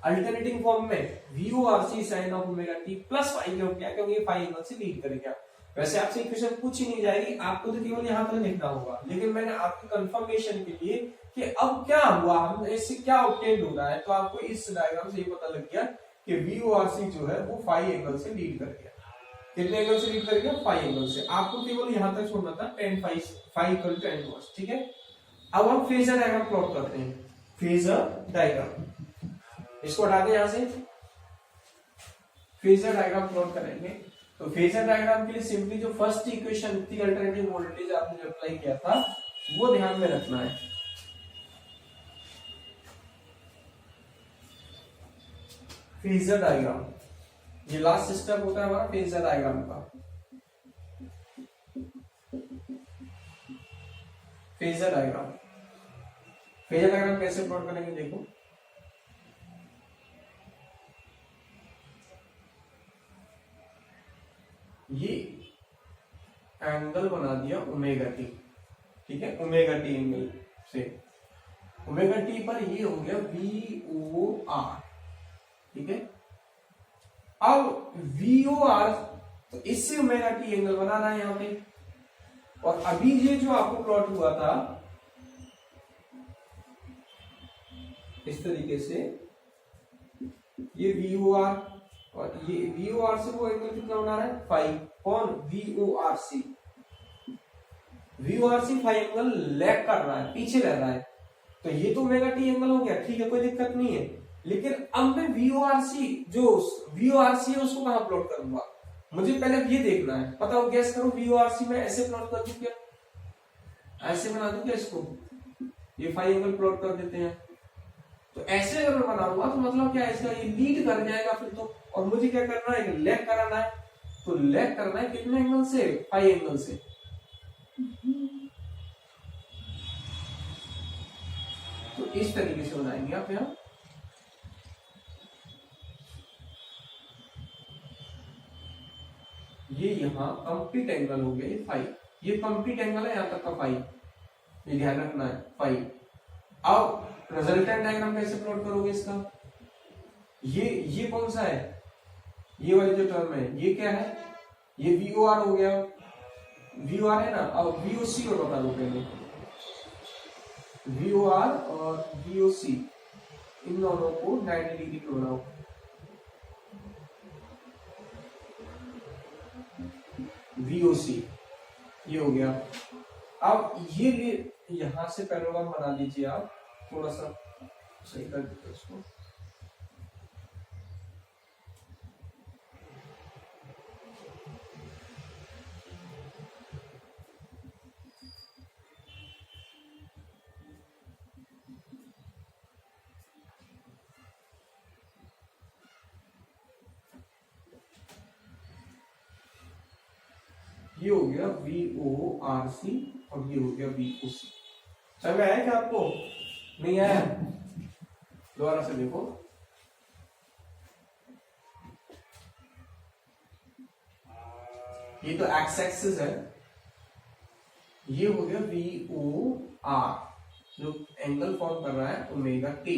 अल्टरनेटिंग फॉर्म में V O R C sine of omega t plus five. क्यों, क्या, क्योंकि ये फाइव एंगल से लीड करेगा। वैसे आपसे इक्वेशन पूछी नहीं जाएगी, आपको तो केवल यहां तक लिखना होगा, लेकिन मैंने आपकी कंफर्मेशन के लिए कि अब क्या हुआ, हम इससे क्या ऑब्टेन हो रहा है, तो आपको इस डायग्राम से ये पता लग गया कि वी ओ आर सी जो है वो फाइव एंगल से लीड कर गया। कितने एंगल से लीड कर गया, फाइव एंगल से। आपको केवल यहां तक छोड़ना था, ten five equal to ten cos, ठीक है। अब हम फेजर डायग्राम प्लॉट करते हैं, फेजर डायग्राम, इसको हटा दें यहां से, फेजर डायग्राम प्लॉट करेंगे। तो फेजर डायग्राम के लिए सिंपली जो फर्स्ट इक्वेशन थी अल्टरनेटिव वोल्टेज आपने जो अप्लाई किया था वो ध्यान में रखना है। फेजर डायग्राम, ये लास्ट स्टेप होता है हमारा फेजर डायग्राम का। फेजर डायग्राम, फेजर डायग्राम कैसे प्लॉट करेंगे, देखो ये एंगल बना दिया ओमेगा टी, ठीक है, ओमेगा टी एंगल से, ओमेगा टी पर ये हो गया वी ओ आर, ठीक है। अब वी ओ आर, तो इससे ओमेगा टी एंगल बना रहा है यहां पे, और अभी ये जो आपको प्लॉट हुआ था इस तरीके से, ये वी ओ आर, और ये वी ओ आर से वो एंगल कितना बना रहा है, फाइव। कौन, V O R C, V O R C five angle lag कर रहा है, पीछे रह रहा है, तो ये तो ओमेगा टी एंगल हो गया, ठीक है, कोई दिक्कत नहीं है। लेकिन अब मैं वी ओ आर सी, जो वी ओ आर सी है उसको कहां प्लॉट करूंगा, मुझे पहले ये देखना है। पता हो, गैस करो, वी ओ आर सी में ऐसे प्लॉट कर दूं क्या, ऐसे बना दूं क्या इसको, ये फाइव एंगल प्लॉट कर देते हैं। तो ऐसे अगर मैं बनाऊंगा तो मतलब क्या है, इसका ये लीड कर जाएगा फिर तो, और मुझे क्या करना है, लेग कराना है। तो लेग करना है कितने एंगल से, फाइव एंगल से। तो इस तरीके से बनाएंगे आप यहां, ये यहां कंप्लीट एंगल हो गया, ये फाइव, ये कंप्लीट एंगल है यहां तक का फाइव, ये ध्यान रखना है, फाइव। अब रिजल्टेंट डायग्राम कैसे प्लॉट करोगे इसका, ये कौन सा है, ये वाली जो टर्म है ये क्या है, ये वी ओ आर हो गया, वी ओ आर है ना। अब वी ओ सी और बता दो पहले, वी ओ आर और वी ओ सी, इन दोनों को 90 डिग्री पे बनाओ। वी ओ सी ये हो गया। अब ये यहां से पैरेललोग्राम बना लीजिए आप, थोड़ा सा सही कर दीजिए इसको, ये हो गया वी ओ आर सी और ये हो गया वी ओ सी। समझ में आया क्या आपको, नहीं आया, दोबारा से देखो, ये तो एक्स एक्सिस है, ये हो गया वी ओ आर जो एंगल फॉर्म कर रहा है ओमेगा टी।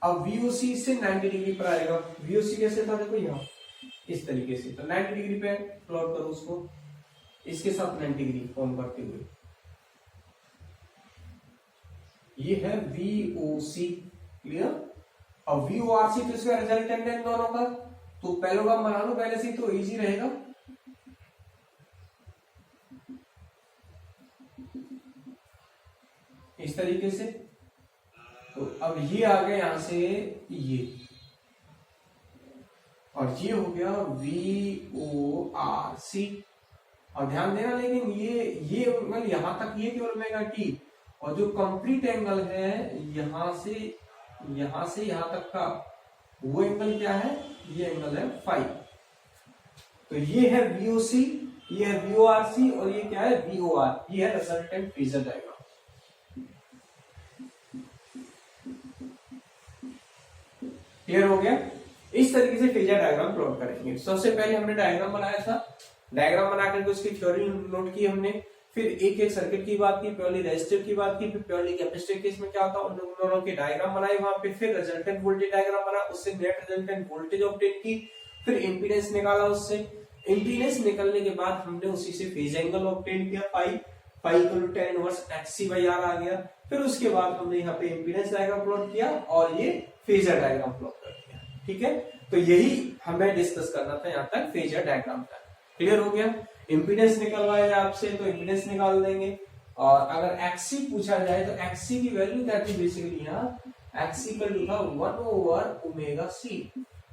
अब वी ओ सी से 90 डिग्री पर आएगा, वी ओ सी कैसे था, देखो यहाँ इस तरीके से, तो 90 डिग्री पे प्लॉट करो उसको, इसके साथ 90 डिग्री फॉर्म करते हुए, ये है वी ओ सी, क्लियर। अब वी ओ आर सी तो इसका रिजल्टेंट है दोनों का, तो पैरेललोग्राम बना लो पहले से, तो इजी रहेगा। इस तरीके से, तो अब ये आ गया यहां से ये, और ये हो गया वी ओ आर सी, और ध्यान देना, लेकिन ये एंगल यहाँ तक ये केवल ओमेगा टी, और जो कंप्लीट एंगल है यहाँ से यहाँ तक का वो एंगल क्या है, ये एंगल है फाई। तो ये है VOC, ये है VORC, और ये क्या है VOR, ये है रिजल्टेंट फेजर डायग्राम। क्लियर हो गया? इस तरीके से फेजर डायग्राम प्लॉट करेंगे। सबसे पहले हमने डायग्राम बनाया था, डायग्राम बना करके उसकी थ्योरी नोट की हमने, फिर एक एक सर्किट की बात की, प्योरली रेजिस्टिव की बात की, फिर प्योरली कैपेसिटिव केस में क्या होता है उन दोनों के डायग्राम बनाए वहां पे, फिर रिजल्टेंट वोल्टेज डायग्राम बना, उससे नेट रिजल्टेंट वोल्टेज ऑब्टेन की, फिर इंपीडेंस निकाला, उससे इंपीडेंस निकलने के बाद हमने उसी से फेज एंगल ऑब्टेन किया, pi equal to tan inverse XC/R आ गया। फिर उसके बाद हमने यहाँ पे इंपीडेंस डायग्राम प्लॉट किया और ये फेजर डायग्राम प्लॉट कर दिया। ठीक है, तो यही हमें डिस्कस करना था यहाँ तक फेजर डायग्राम का। क्लियर हो गया? इंपीडेंस निकलवाया आपसे तो इंपीडेंस निकाल देंगे, और अगर XC पूछा जाए तो XC की वैल्यू क्या थी बेसिकली, यहाँ XC इक्वल टू था 1/ओमेगा-C।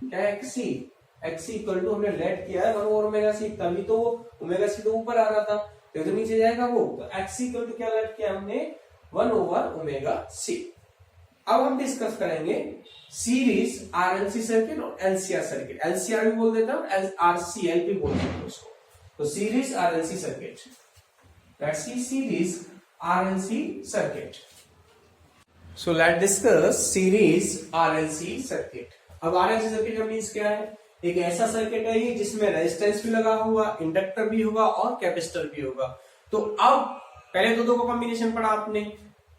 क्या है XC इक्वल टू हमने लेट किया है 1/ओमेगा-C, तभी तो ओमेगा-C तो ऊपर आ रहा था, तो नीचे जाएगा वो, तो XC इक्वल टू क्या लेट किया हमने 1/ओमेगा-C। अब हम डिस्कस करेंगे सीरीज RLC सर्किट और LCR सर्किट, LCR भी बोल देता हूं, RCL भी बोल देता हूं उसको। तो series RLC circuit, let's see series RLC circuit. So let's discuss series RLC circuit. अब RLC सर्किट का मीन्स क्या है? एक ऐसा सर्किट है ये जिसमें रेजिस्टेंस भी लगा हुआ, इंडक्टर भी होगा और कैपेसिटर भी होगा। तो अब पहले तो दो का कॉम्बिनेशन पढ़ा आपने,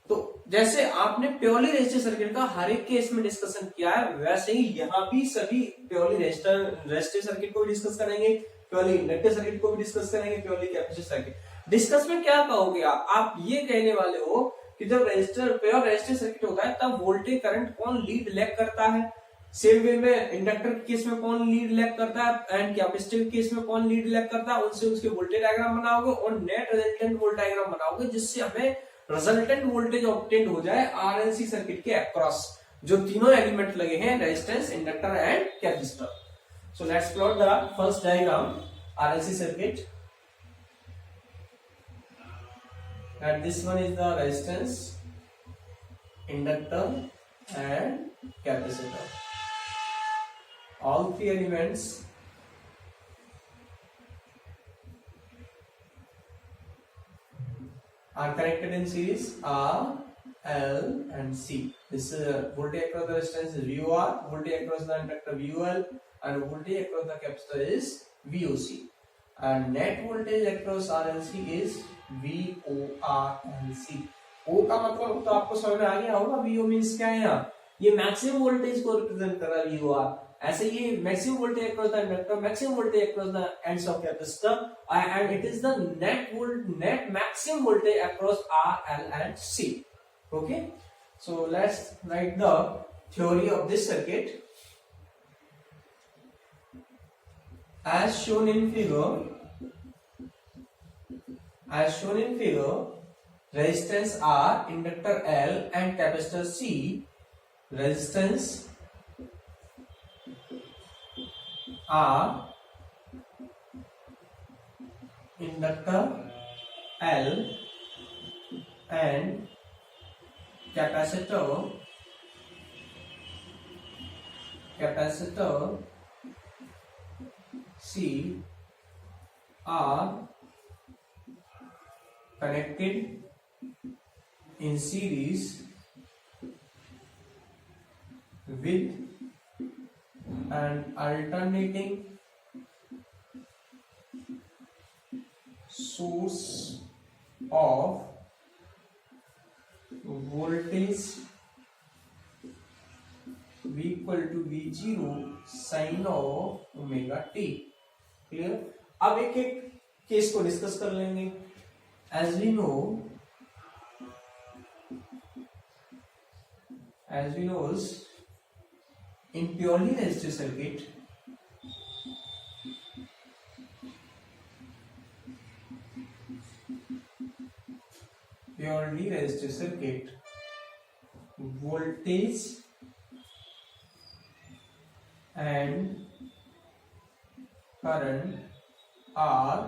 तो जैसे आपने प्योरली रेजिस्टिव सर्किट का हर एक केस में डिस्कशन किया है, वैसे ही यहाँ भी सभी प्योरली रेजिस्टिव सर्किट को भी डिस्कस करेंगे, प्योरली इंडक्टिव सर्किट को भी डिस्कस करेंगे, प्योरली कैपेसिटिव सर्किट। डिस्कस में क्या कहोगे आप ये कहने वाले हो कि जब प्योर रेजिस्टिव सर्किट होता है तब वोल्टेज करंट कौन लीड लैग करता है, सेम वे में इंडक्टर के केस में कौन लीड लैग करता है एंड कैपेसिटिव केस में कौन लीड लैग करता है, उनसे उसके वोल्टेज डायग्राम बनाओगे और नेट रिजल्टेंट वोल्टेज डायग्राम बनाओगे, जिससे हमें रिजल्टेंट वोल्टेज ऑब्टेन हो जाए RLC सर्किट के अक्रॉस जो तीनों एलिमेंट लगे हैं, resistance, inductor and capacitor. So let's plot the first diagram RLC circuit, and this one is the resistance, inductor and capacitor. All three elements are connected in series R, L and C. This voltage across the resistance is VOR, voltage across the inductor VOL, and voltage across the capacitor is VOC. And net voltage across RLC is VORLC. O का मतलब तो आपको समझ में आ गया होगा, VO means क्या है, यहाँ ये मैक्सिमम वोल्टेज को रिप्रेजेंट कर रहा है VOR। ऐसे ये maximum voltage across the inductor, maximum voltage across the ends of capacitor, and it is the net maximum voltage across R, L and C. Okay, so let's write the theory of this circuit as shown in figure. As shown in figure, resistance R, inductor L and capacitor C. Resistance R, inductor L and capacitor C are connected in series with an alternating source of voltage V equal to V0 sin of omega t. Clear? अब एक एक case को discuss कर लेंगे। As we know, in purely resistive circuit, voltage and current are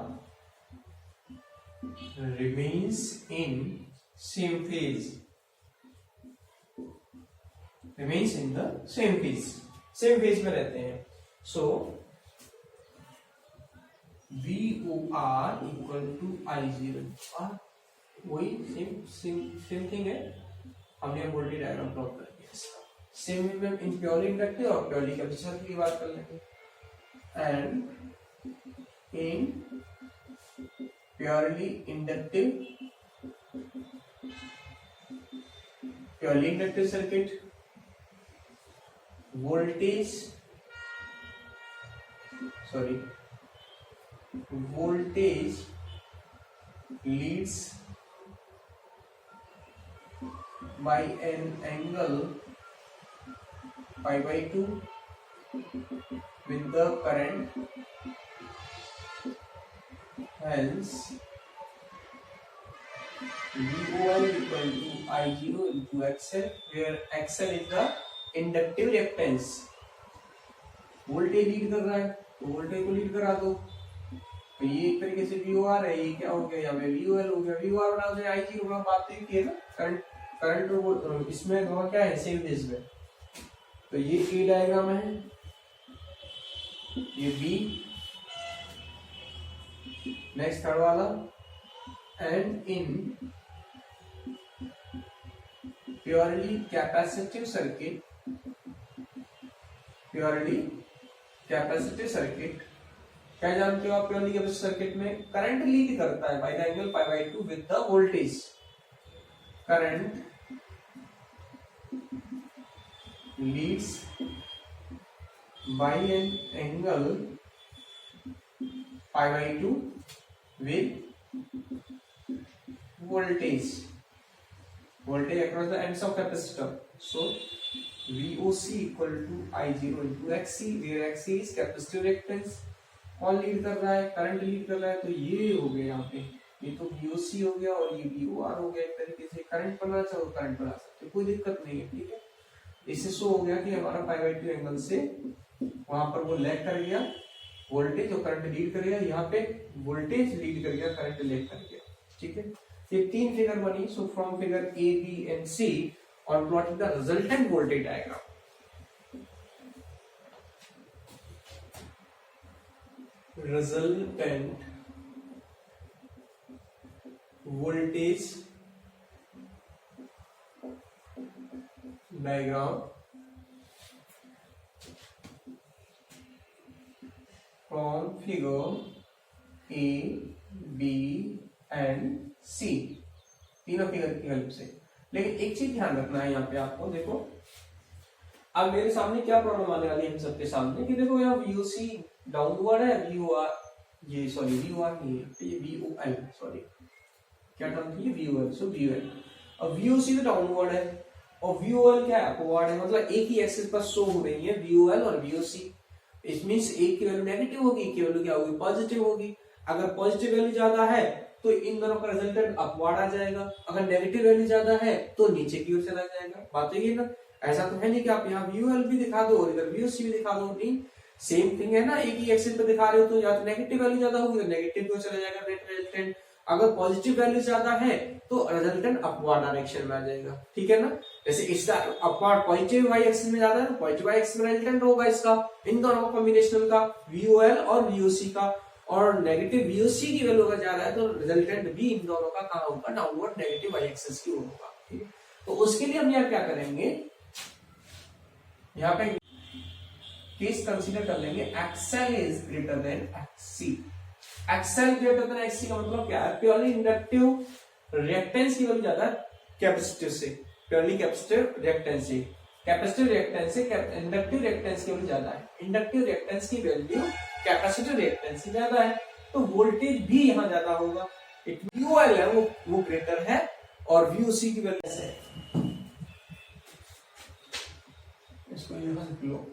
remains in same phase, remains in the same phase, same phase में रहते हैं. So VOR equal to I0. वही सेम थिंग है, हमने voltage diagram plot कर दिया इसका. Same में इन प्योरली इंडक्टिव और प्योरली कैपेसिटर की बात कर लेंगे. And in purely inductive circuit voltage leads by an angle pi by 2 with the current, hence VOL equal to I0 into XL, where XL is the inductive reactance. Voltage lead कर रहा है तो voltage को lead करा दो. तो ये एक तरीके से VOR है, ये क्या हो गया, यहाँ पे VOL हो गया. VOR बना दो I0 बना, बात तो ये है ना. करंट इसमें दोनों क्या है, सेम फेज में. तो ये A डायग्राम है, ये B, नेक्स्ट थर्ड वाला. And in purely capacitive circuit, क्या जानते हो आप, प्योरली कैपेसिटिव सर्किट में करंट लीड करता है by the angle pi by 2 with the voltage. Current Leeds by an angle pi by 2 with voltage across the ends of capacitor. So VOC equal to I0 into XC, where XC is capacitive reactance. कौन lead कर रहा है, current lead कर रहा है. तो ये हो गया यहाँ पे, ये तो VOC हो गया और ये VOR हो गया. एक तरीके से करंट बना चाहो करंट बना सकते, कोई दिक्कत नहीं है. ठीक है, इससे शो हो गया कि हमारा पाई बाय 2 एंगल से वहां पर वो लैग कर गया वोल्टेज, और करंट लीड कर गया. यहाँ पे वोल्टेज लीड कर गया, करंट लैग कर गया. ठीक है, ये तीन फिगर बनी. So from figure A, B and C और plotting the resultant voltage diagram. Resultant voltage diagram from figure A, B and C, तीनों फिगर की हेल्प से. लेकिन एक चीज ध्यान रखना है यहाँ पे आपको. देखो अब मेरे सामने क्या प्रॉब्लम आने वाली है हम सबके सामने, कि देखो यहाँ VOC डाउनवर्ड है, VOR ये सॉरी VOR नहीं है, ये VOL, सॉरी क्या टर्म थी, VOL. सो VOL. अब VOC तो डाउनवर्ड है और VOL क्या है, अपवर्ड है. मतलब एक ही एक्सिस पर शो हो रही है VOL और VOC. इट मींस एक की वैल्यू नेगेटिव होगी, एक की वैल्यू क्या होगी, पॉजिटिव होगी. अगर पॉजिटिव वैल्यू ज्यादा है तो इन दोनों का रिजल्टेंट अपवर्ड आ जाएगा, अगर नेगेटिव वैल्यू ज्यादा है तो नीचे की ओर चला जाएगा. बात तो ये ना, ऐसा तो है नहीं कि आप यहाँ VOL भी दिखा दो और इधर VOC भी दिखा दो. नहीं, सेम थिंग है ना. एक ही एक्सिस पे दिखा रहे हो तो या तो नेगेटिव वैल्यू ज्यादा होगी तो नेगेटिव की ओर चला जाएगा नेट रिजल्टेंट. अगर पॉजिटिव वैल्यू ज्यादा है तो रिजल्टेंट अपवर्ड डायरेक्शन में आ जाएगा. ठीक है ना. जैसे इसका अपवर्ड पॉजिटिव वाई एक्सिस में ज्यादा है तो पॉजिटिव वाई एक्सिस में रिजल्टेंट होगा इसका, इन दोनों कॉम्बिनेशन का, VOL और VOC का. और नेगेटिव VOC की वैल्यू अगर ज्यादा है तो रिजल्टेंट भी इन दोनों का कहां होगा, डाउनवर्ड नेगेटिव वाई एक्सिस की ओर होगा. ठीक है, तो उसके लिए हम यहाँ क्या करेंगे, यहाँ पे केस कंसीडर कर लेंगे XL is greater than XC. XL greater than XC का मतलब क्या है, प्योरली इंडक्टिव रिएक्टेंस की वैल्यू ज्यादा है कैपेसिटिव से, प्योरली कैपेसिटिव रिएक्टेंस से. कैपेसिटिव रिएक्टेंस से इंडक्टिव रिएक्टेंस की वैल्यू ज्यादा है. इंडक्टिव रिएक्टेंस की वैल्यू कैपेसिटिव रिएक्टेंस से ज्यादा है तो वोल्टेज भी यहाँ ज्यादा होगा. एक VOL है वो ग्रेटर है और VOC की वैल्यू से इसको यहाँ से लो,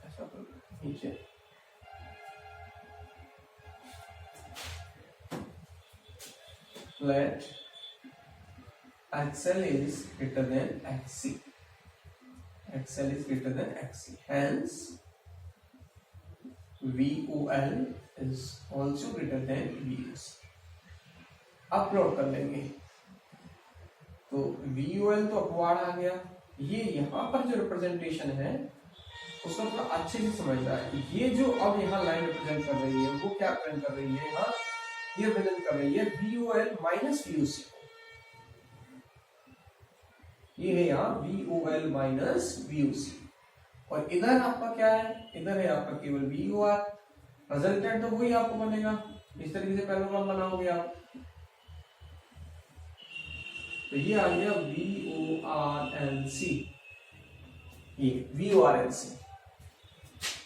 ऐसा करो नीचे. Let XL is greater than XC. XL is greater than XC. Hence, VOL is also greater than VOC. अब प्लॉट कर लेंगे। तो VOL तो अपवार्ड आ गया। ये यहाँ पर जो रिप्रेजेंटेशन है उसको थोड़ा अच्छे से समझना है। ये जो अब यहाँ लाइन रिप्रेजेंट कर रही है वो क्या रिप्रेजेंट कर रही है, यहाँ ये रिप्रेजेंट कर रही है VOL माइनस VOC को। ये है यहाँ VOL माइनस VOC, और इधर आपका क्या है, इधर है आपका केवल VOR। रिजल्टेंट तो वही आपको बनेगा, इस तरीके से पैरेललोग्राम बनाओगे आप। तो ये आ गया VORLC, ये VORLC,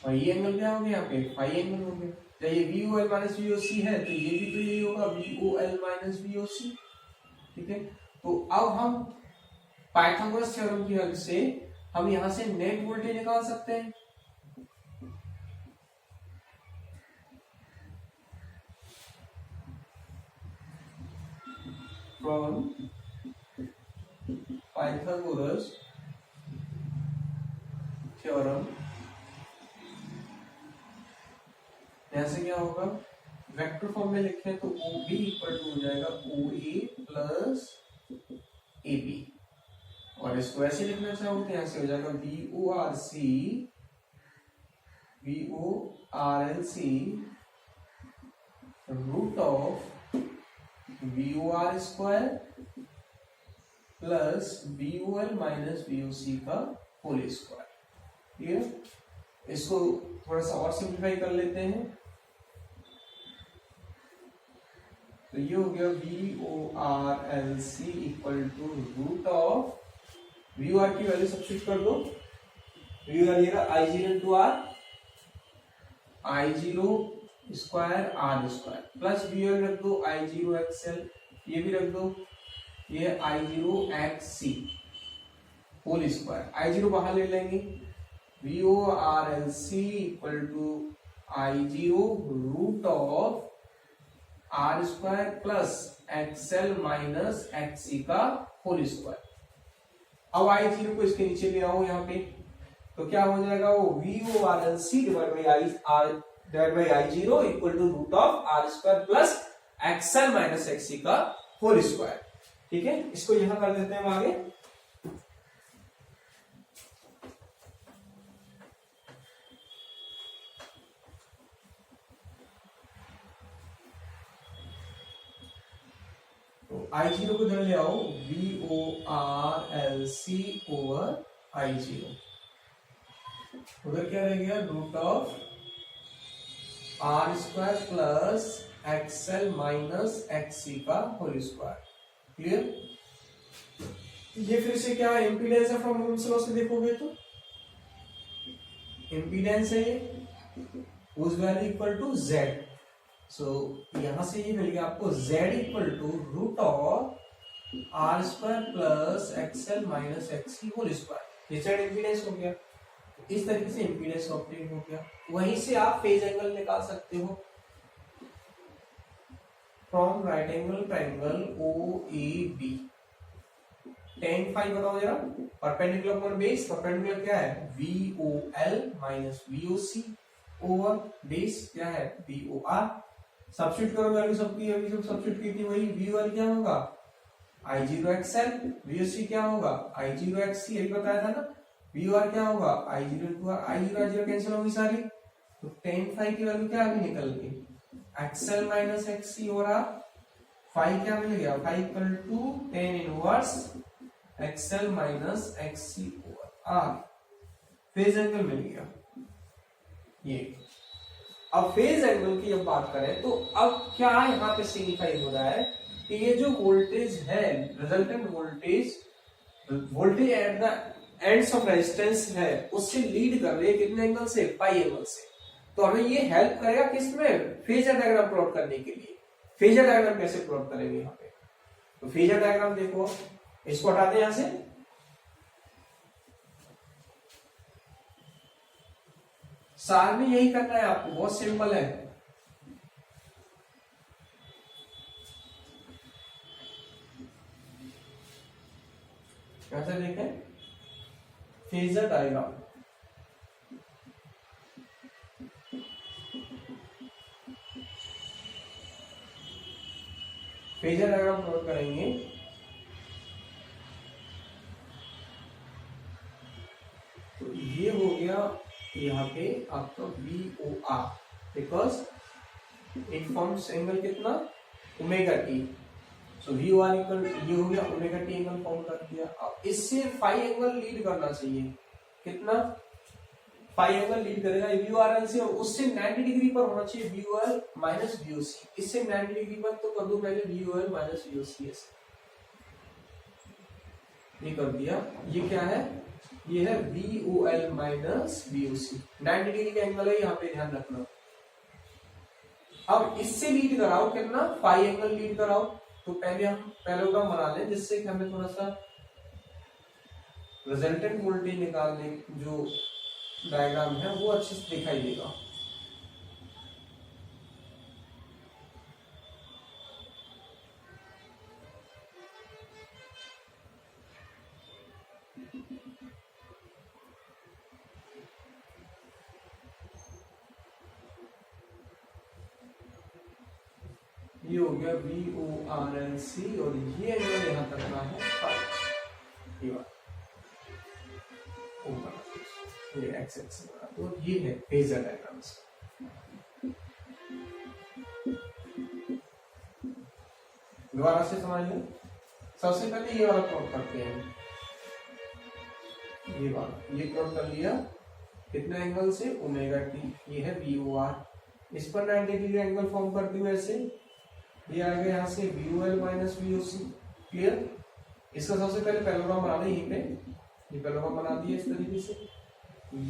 और ये एंगल क्या हो गया यहाँ पे, फाई एंगल हो गया। जब ये VOL माइनस VOC है तो ये भी तो यही होगा, VOL माइनस VOC। ठीक है, तो अब हम पाइथागोरस थ्योरम की हेल्प से हम यहां से नेट वोल्टेज निकाल सकते हैं। फ्रॉम पाइथागोरस थ्योरम, यहां से क्या होगा, वेक्टर फॉर्म में लिखें तो OB इक्वल टू हो जाएगा OA प्लस AB, और इसको ऐसे लिखना चाहो तो यहां से हो जाएगा VORLC root of VOR square plus VOL minus VOC का होल स्क्वायर। ठीक है, इसको थोड़ा सा और सिंप्लीफाई कर लेते हैं। तो ये हो गया VORLC equal to root of, VOR की वैल्यू सब्स्टिट्यूट कर दो, VOR ये रहा I0 into R, I0 square R square, plus VOL रख दो I0 XL, ये भी रख दो, ये I0 XC whole square, I0 बाहर ले लेंगे, VORLC equal to I0 root of R square plus XL minus XC का होल स्क्वायर। अब I0 को इसके नीचे ले आओ यहाँ पे, तो क्या हो जाएगा, वो VORLC divide by I0 equal to root of R square plus XL minus XC का होल स्क्वायर। ठीक है, इसको यहां कर देते हैं आगे। तो I0 को इधर ले आओ, VORLC ओवर I0, उधर क्या रह गया, root of R square plus XL minus XC का होल स्क्वायर। क्लियर, ये फिर से क्या इम्पीडेंस है, फ्रॉम ओम्स लॉ से देखोगे तो इम्पीडेंस है ये, उस value equal to Z। So यहां से ये मिल गया आपको Z equal to root of R square plus XL minus XC whole square. ये Z इम्पीडेंस हो गया, इस तरीके से इम्पीडेंस ऑब्टेन हो गया। वहीं से आप फेज एंगल निकाल सकते हो, from right angle triangle OAB, tan phi बताओ जरा, परपेंडिकुलर अपॉन बेस, परपेंडिकुलर क्या है VOL minus VOC over base क्या है VOR। सब्स्टिट्यूट करो वैल्यू सबकी, अभी सब सब्स्टिट्यूट की थी वही, VOL क्या होगा I0 XL, VOC क्या होगा I0 XC, यही बताया था ना। VOR क्या होगा I0 into R, I0 cancel होगी सारी, तो tan फाई की वैल्यू क्या आगे निकल गई XL माइनस XC और R, फाई क्या मिल गया, phi equal to tan inverse XL minus XC over R, phase angle मिल गया ये। अब फेज एंगल की जब बात करें तो अब क्या यहाँ पे सिग्निफाई हो रहा है कि ये जो वोल्टेज है, resultant voltage, voltage at the ends of resistance है, उससे लीड कर रही है कितने एंगल से, पाई एंगल से। तो हमें ये हेल्प करेगा किसमें, फेजर डायग्राम प्लॉट करने के लिए। फेजर डायग्राम कैसे प्लॉट करेंगे यहाँ पे, तो फेजर डायग्राम देखो, इसको हटाते हैं यहां से, सार में यही करना है आपको, बहुत सिंपल है। कैसे देखें phasor diagram, phasor diagram plot करेंगे तो ये हो गया यहाँ पे आपका VOR, because it forms angle कितना, ओमेगा टी। सो VOR इक्वल ये हो गया ओमेगा टी एंगल फॉर्म कर दिया। अब इससे फाई एंगल लीड करना चाहिए, कितना, फाई एंगल लीड करेगा VOR से, और उससे 90 डिग्री पर होना चाहिए VOL माइनस VOC। इससे 90 डिग्री पर तो कर दो पहले VOL माइनस VOC, ये कर दिया। ये क्या है, ये है VOL माइनस VOC, 90 डिग्री का एंगल है, यहाँ पे ध्यान रखना। अब इससे लीड कराओ कितना, फाई एंगल लीड कराओ। तो पहले हम पैरेललोग्राम बना लें, जिससे कि हमें थोड़ा सा रिजल्टेंट वोल्टेज निकालने जो डायग्राम है वो अच्छे से दिखाई देगा। ये हो गया VORLC, और ये एंगल यहां तक का है फाई, ये एक्स एक्सिस बना, तो ये है फेजर डायग्राम। दोबारा से समझ लो, सबसे पहले ये वाला प्लॉट करते हैं, ये वाला, ये प्लॉट कर लिया कितने एंगल से, ओमेगा टी, ये है VOR। इस पर 90 डिग्री एंगल फॉर्म कर दियो ऐसे, ये आ गया यहाँ से VOL माइनस VOC, क्लियर। इसका सबसे पहले पैरेललोग्राम बना दें, यहीं पे ये पैरेललोग्राम बना दिया इस तरीके से।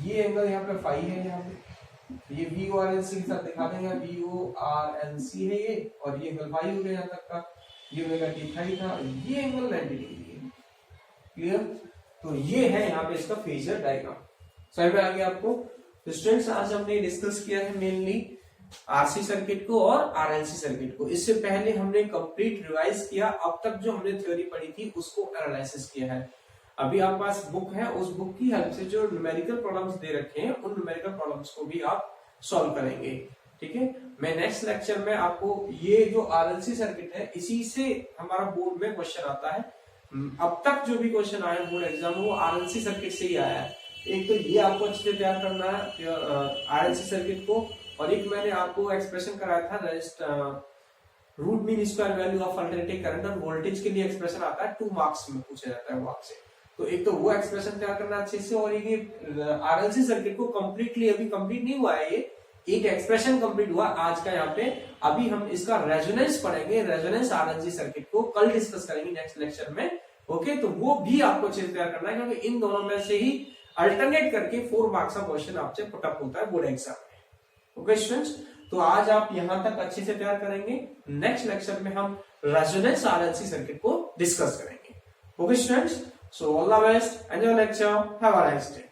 ये एंगल यहाँ पे फाई है, यहाँ पे ये VORLC के साथ दिखा देंगे, VORLC है ये, और ये एंगल फाई हो गया यहाँ तक का, ये ओमेगा टी फाई था, ये एंगल 90 डिग्री है, क्लियर। तो ये है यहाँ पे इसका फेजर डायग्राम। समझ में आ गया आपको। तो स्टूडेंट्स आज हमने डिस्कस किया है मेनली RC सर्किट को और RLC सर्किट को। इससे पहले हमने कंप्लीट रिवाइज किया, अब तक जो हमने थ्योरी पढ़ी थी उसको एनालिसिस किया है। अभी आपके पास बुक है, उस बुक की हेल्प से जो न्यूमेरिकल प्रॉब्लम्स दे रखे हैं उन न्यूमेरिकल प्रॉब्लम्स को भी आप सॉल्व करेंगे, ठीक है। मैं नेक्स्ट लेक्चर में आपको ये जो RLC सर्किट है, इसी से हमारा बोर्ड में क्वेश्चन आता है। अब तक जो भी क्वेश्चन आए बोर्ड एग्जाम में वो RLC सर्किट से ही आया है। एक तो ये आपको अच्छे से तैयार करना है RLC सर्किट को, और एक मैंने आपको एक्सप्रेशन कराया था root mean square value of alternating current और वोल्टेज के लिए एक्सप्रेशन आता है, 2 मार्क्स में पूछा जाता है वो आपसे। तो एक तो वो एक्सप्रेशन तैयार करना अच्छे से, और ये RLC सर्किट को कंप्लीटली अभी कंप्लीट नहीं हुआ है, ये एक एक्सप्रेशन कंप्लीट हुआ आज का यहाँ पे। अभी हम इसका रेजोनेंस पढ़ेंगे, रेजोनेंस RLC सर्किट को कल डिस्कस करेंगे नेक्स्ट लेक्चर में, ओके। तो वो भी आपको अच्छे से तैयार करना है, क्योंकि इन दोनों में से ही अल्टरनेट करके 4 मार्क्स का क्वेश्चन आपसे पुट अप होता है बोर्ड एग्जाम में, ओके स्टूडेंट्स। तो आज आप यहां तक अच्छे से तैयार करेंगे, नेक्स्ट लेक्चर में हम रेजोनेंस RLC सर्किट को डिस्कस करेंगे, okay students. So all the best, enjoy lecture, have a nice day.